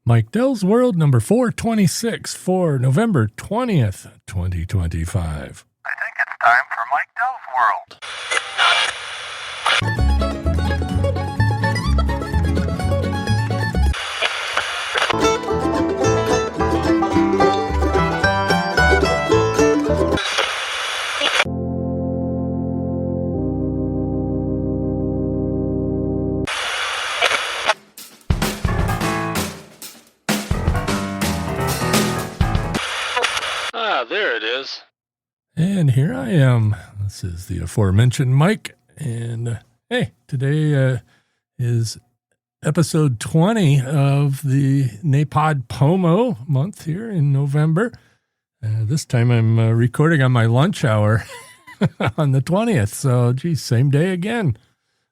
Mike Dell's World number 426 for November 20th, 2025. I think it's time for Mike Dell's World. There it is. And here I am. This is the aforementioned Mike. And hey, today is episode 20 of the Napod Pomo month here in November. This time I'm recording on my lunch hour on the 20th. So, geez, same day again.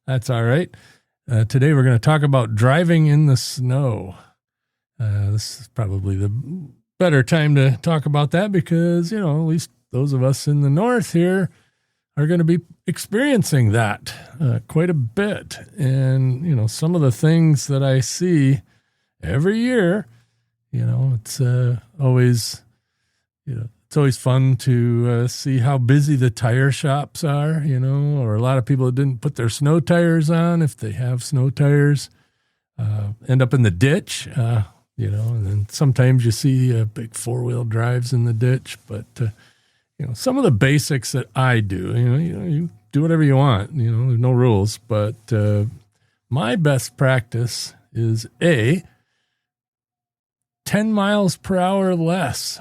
That's all right. Today we're going to talk about driving in the snow. This is probably the better time to talk about that because, at least those of us in the north here are going to be experiencing that quite a bit. And, some of the things that I see every year, it's always, it's always fun to see how busy the tire shops are, or a lot of people that didn't put their snow tires on, if they have snow tires, end up in the ditch. And then sometimes you see big four-wheel drives in the ditch, but, some of the basics that I do, you do whatever you want, there's no rules, but my best practice is 10 miles per hour less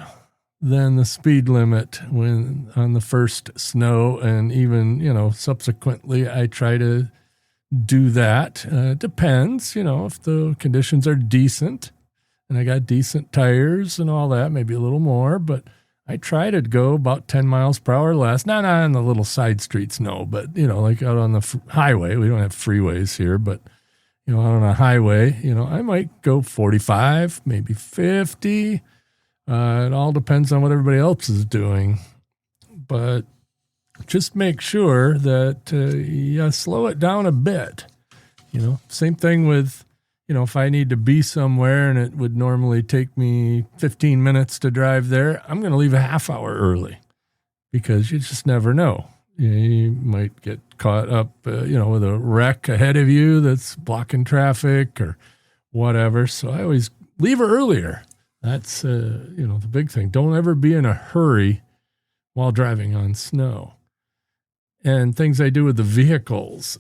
than the speed limit when on the first snow, and even, subsequently I try to do that. Depends, if the conditions are decent. And I got decent tires and all that, maybe a little more, but I try to go about 10 miles per hour less. Not on the little side streets, no, but, like out on the highway. We don't have freeways here, but, out on a highway, I might go 45, maybe 50. It all depends on what everybody else is doing. But just make sure that you slow it down a bit. Same thing with, if I need to be somewhere and it would normally take me 15 minutes to drive there, I'm going to leave a half hour early because you just never know. You might get caught up, with a wreck ahead of you that's blocking traffic or whatever. So I always leave earlier. That's, the big thing. Don't ever be in a hurry while driving on snow. And things I do with the vehicles,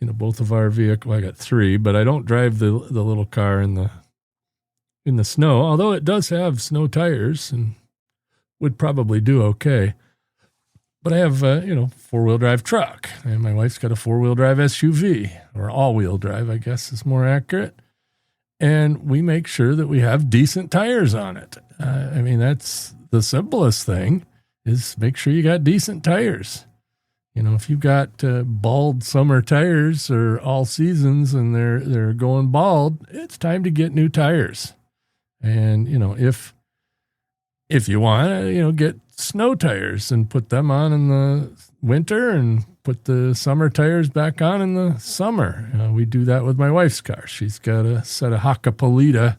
both of our vehicles, I got three, but I don't drive the little car in the snow, although it does have snow tires and would probably do okay. But I have four-wheel drive truck, and my wife's got a four-wheel drive SUV, or all-wheel drive, I guess is more accurate. And we make sure that we have decent tires on it. That's the simplest thing, is make sure you got decent tires. If you've got bald summer tires or all seasons and they're going bald, it's time to get new tires. And, if you want to, get snow tires and put them on in the winter and put the summer tires back on in the summer. We do that with my wife's car. She's got a set of Hakkapeliitta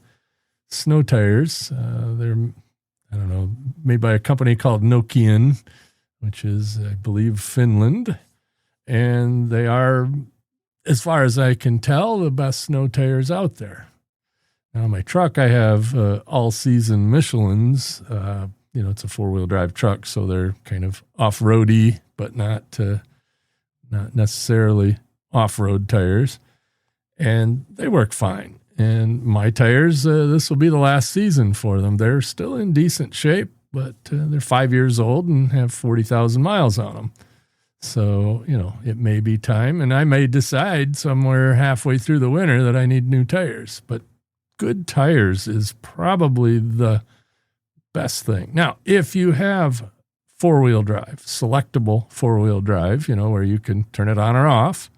snow tires. They're, made by a company called Nokian, which is, I believe, Finland. And they are, as far as I can tell, the best snow tires out there. Now, on my truck, I have all-season Michelin's. It's a four-wheel drive truck, so they're kind of off-roady, but not necessarily off-road tires. And they work fine. And my tires, this will be the last season for them. They're still in decent shape, but they're 5 years old and have 40,000 miles on them. So, it may be time, and I may decide somewhere halfway through the winter that I need new tires. But good tires is probably the best thing. Now, if you have four-wheel drive, selectable four-wheel drive, where you can turn it on or off,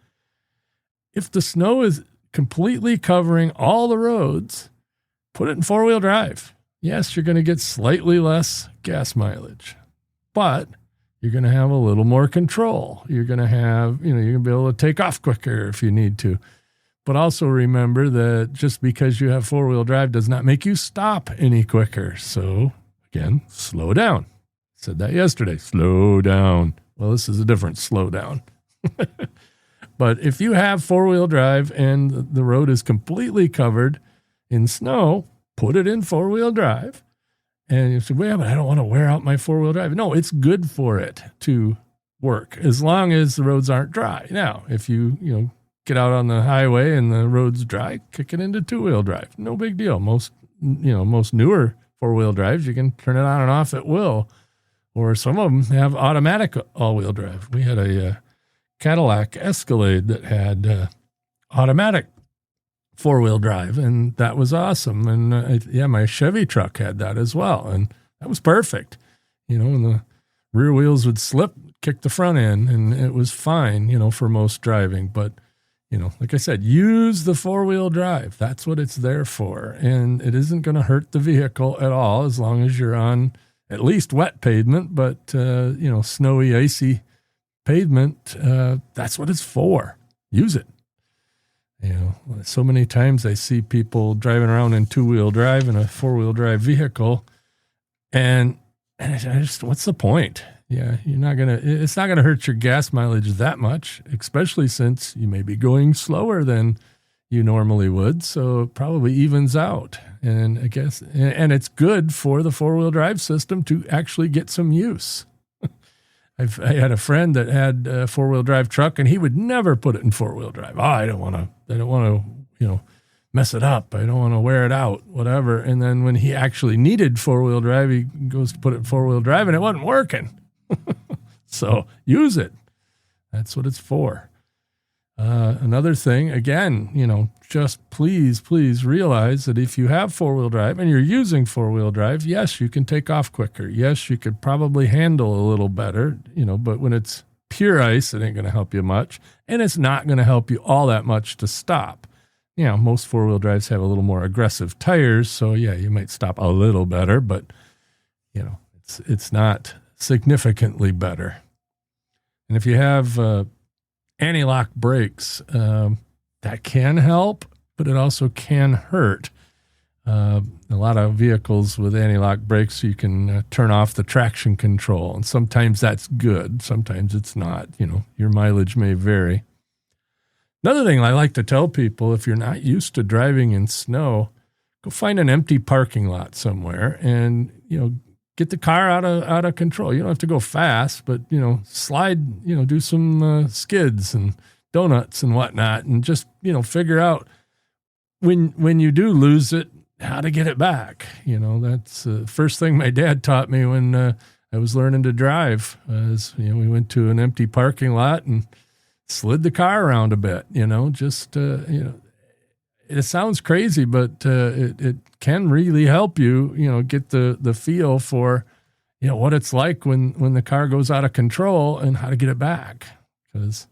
if the snow is completely covering all the roads, put it in four-wheel drive. Yes, you're going to get slightly less gas mileage, but you're going to have a little more control. You're going to have, you're going to be able to take off quicker if you need to. But also remember that just because you have four-wheel drive does not make you stop any quicker. So again, slow down. Said that yesterday. Slow down. Well, this is a different slow down. But if you have four-wheel drive and the road is completely covered in snow, put it in four-wheel drive. And you say, well, but I don't want to wear out my four-wheel drive. No, it's good for it to work as long as the roads aren't dry. Now, if you get out on the highway and the road's dry, kick it into two-wheel drive. No big deal. Most newer four-wheel drives, you can turn it on and off at will. Or some of them have automatic all-wheel drive. We had a Cadillac Escalade that had automatic four-wheel drive, and that was awesome. And my Chevy truck had that as well, and that was perfect. And the rear wheels would slip, kick the front end, and it was fine, for most driving. But, like I said, use the four-wheel drive. That's what it's there for, and it isn't going to hurt the vehicle at all as long as you're on at least wet pavement, but, snowy, icy pavement, that's what it's for. Use it. So many times I see people driving around in two-wheel drive in a four-wheel drive vehicle, and I just, what's the point? Yeah, it's not gonna hurt your gas mileage that much, especially since you may be going slower than you normally would. So it probably evens out. And I guess, and it's good for the four-wheel drive system to actually get some use. I had a friend that had a four-wheel drive truck, and he would never put it in four-wheel drive. I don't want to, mess it up. I don't want to wear it out, whatever. And then when he actually needed four-wheel drive, he goes to put it in four-wheel drive, and it wasn't working. So use it. That's what it's for. Another thing, again, just please realize that if you have four-wheel drive and you're using four-wheel drive, yes, you can take off quicker. Yes, you could probably handle a little better, but when it's pure ice, it ain't going to help you much. And it's not going to help you all that much to stop. Most four-wheel drives have a little more aggressive tires. So yeah, you might stop a little better, but it's not significantly better. And if you have, anti-lock brakes, that can help, but it also can hurt. A lot of vehicles with anti-lock brakes, you can turn off the traction control, and sometimes that's good. Sometimes it's not. Your mileage may vary. Another thing I like to tell people, if you're not used to driving in snow, go find an empty parking lot somewhere and, get the car out of control. You don't have to go fast, but, slide, do some skids and donuts and whatnot, and just, figure out when you do lose it, how to get it back. That's the first thing my dad taught me when I was learning to drive. We went to an empty parking lot and slid the car around a bit, it sounds crazy, but it can really help you, get the feel for, what it's like when the car goes out of control and how to get it back. Because,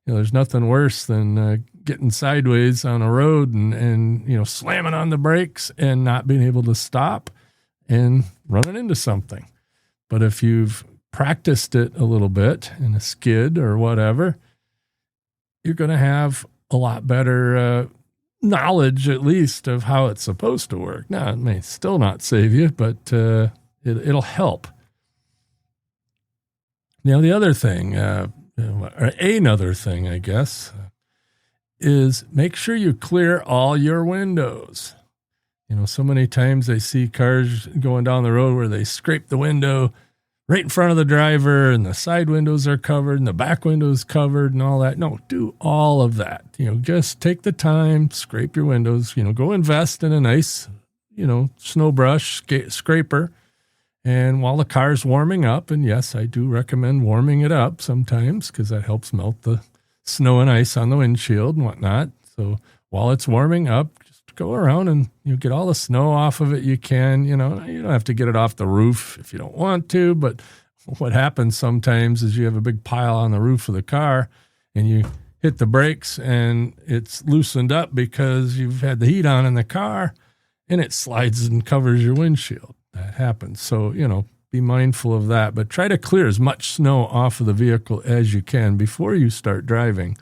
there's nothing worse than getting sideways on a road and slamming on the brakes and not being able to stop and running into something. But if you've practiced it a little bit in a skid or whatever, you're going to have a lot better knowledge, at least, of how it's supposed to work. Now, it may still not save you, but it'll help. Now, the other thing, another thing, I guess, is make sure you clear all your windows. So many times I see cars going down the road where they scrape the window right in front of the driver, and the side windows are covered and the back windows covered and all that. No, do all of that. Just take the time, scrape your windows, go invest in a nice, snow brush scraper. And while the car's warming up, and yes, I do recommend warming it up sometimes because that helps melt the snow and ice on the windshield and whatnot. So while it's warming up, just go around and get all the snow off of it you can. You don't have to get it off the roof if you don't want to, but what happens sometimes is you have a big pile on the roof of the car and you hit the brakes and it's loosened up because you've had the heat on in the car and it slides and covers your windshield. That happens. So, be mindful of that, but try to clear as much snow off of the vehicle as you can before you start driving.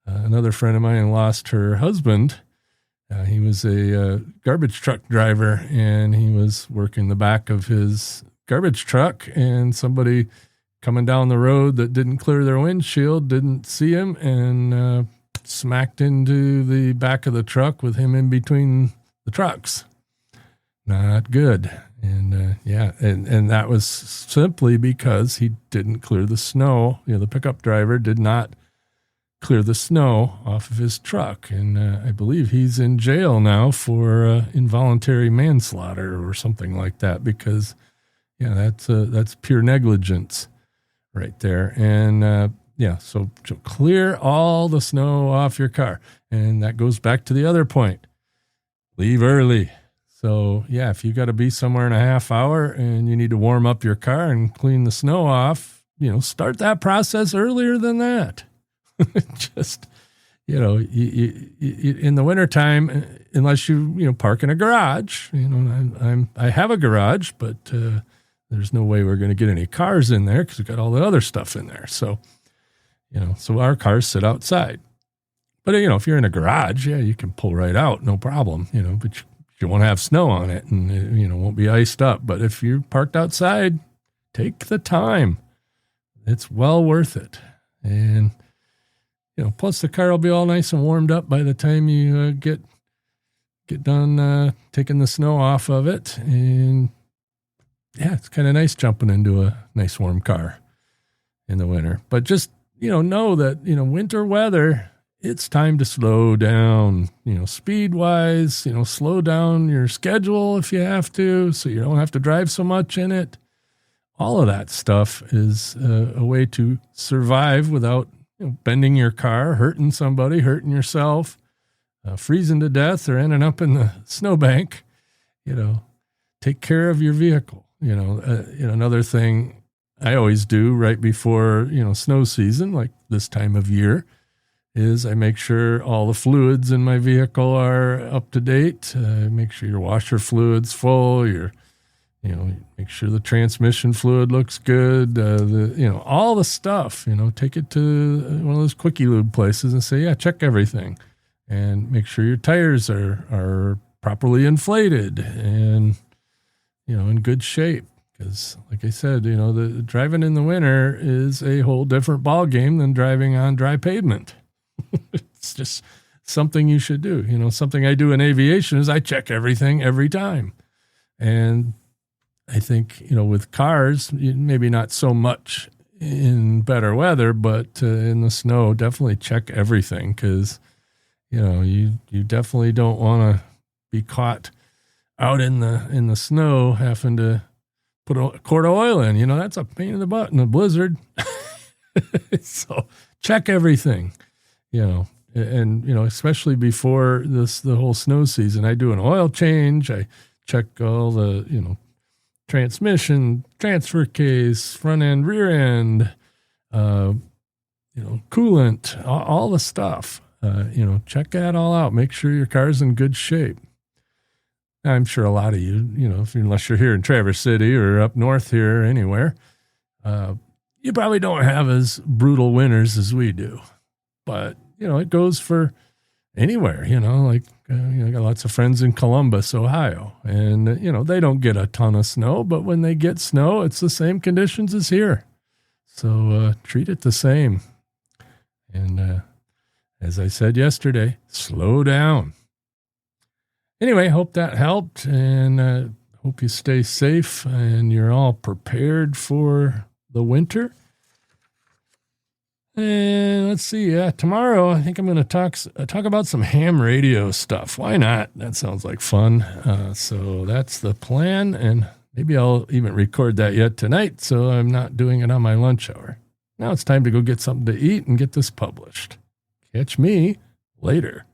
Another friend of mine lost her husband. He was a garbage truck driver, and he was working the back of his garbage truck, and somebody coming down the road that didn't clear their windshield didn't see him and smacked into the back of the truck with him in between the trucks. Not good. And and that was simply because he didn't clear the snow. The pickup driver did not clear the snow off of his truck. And I believe he's in jail now for involuntary manslaughter or something like that, because that's pure negligence right there. And so clear all the snow off your car. And that goes back to the other point. Leave early. So, if you got to be somewhere in a half hour and you need to warm up your car and clean the snow off, start that process earlier than that. Just, in the wintertime, unless you park in a garage, I have a garage, but there's no way we're going to get any cars in there because we've got all the other stuff in there. So, so our cars sit outside. But, if you're in a garage, you can pull right out, no problem, but you won't have snow on it and it, won't be iced up. But if you're parked outside, take the time. It's well worth it. And, plus the car will be all nice and warmed up by the time you get done taking the snow off of it. And it's kind of nice jumping into a nice warm car in the winter. But just, know that, winter weather, it's time to slow down, speed wise, slow down your schedule if you have to, so you don't have to drive so much in it. All of that stuff is a way to survive without bending your car, hurting somebody, hurting yourself, freezing to death, or ending up in the snowbank. Take care of your vehicle. Another thing I always do right before, snow season, like this time of year, is I make sure all the fluids in my vehicle are up to date. Make sure your washer fluid's full. Make sure the transmission fluid looks good. All the stuff. Take it to one of those quickie lube places and say, check everything, and make sure your tires are properly inflated and in good shape. Because, like I said, the driving in the winter is a whole different ball game than driving on dry pavement. It's just something you should do. Something I do in aviation is I check everything every time. And I think, with cars, maybe not so much in better weather, but in the snow, definitely check everything, because, you definitely don't want to be caught out in the snow having to put a quart of oil in. That's a pain in the butt in a blizzard. So check everything. And especially before the whole snow season, I do an oil change. I check all the, transmission, transfer case, front end, rear end, coolant, all the stuff. Check that all out. Make sure your car's in good shape. I'm sure a lot of you, unless you're here in Traverse City or up north here or anywhere, you probably don't have as brutal winters as we do. But, it goes for anywhere, I got lots of friends in Columbus, Ohio, and, they don't get a ton of snow, but when they get snow, it's the same conditions as here. So treat it the same. And as I said yesterday, slow down. Anyway, hope that helped, and hope you stay safe and you're all prepared for the winter. And let's see, tomorrow I think I'm going to talk about some ham radio stuff. Why not? That sounds like fun. So that's the plan, and maybe I'll even record that yet tonight, so I'm not doing it on my lunch hour. Now it's time to go get something to eat and get this published. Catch me later.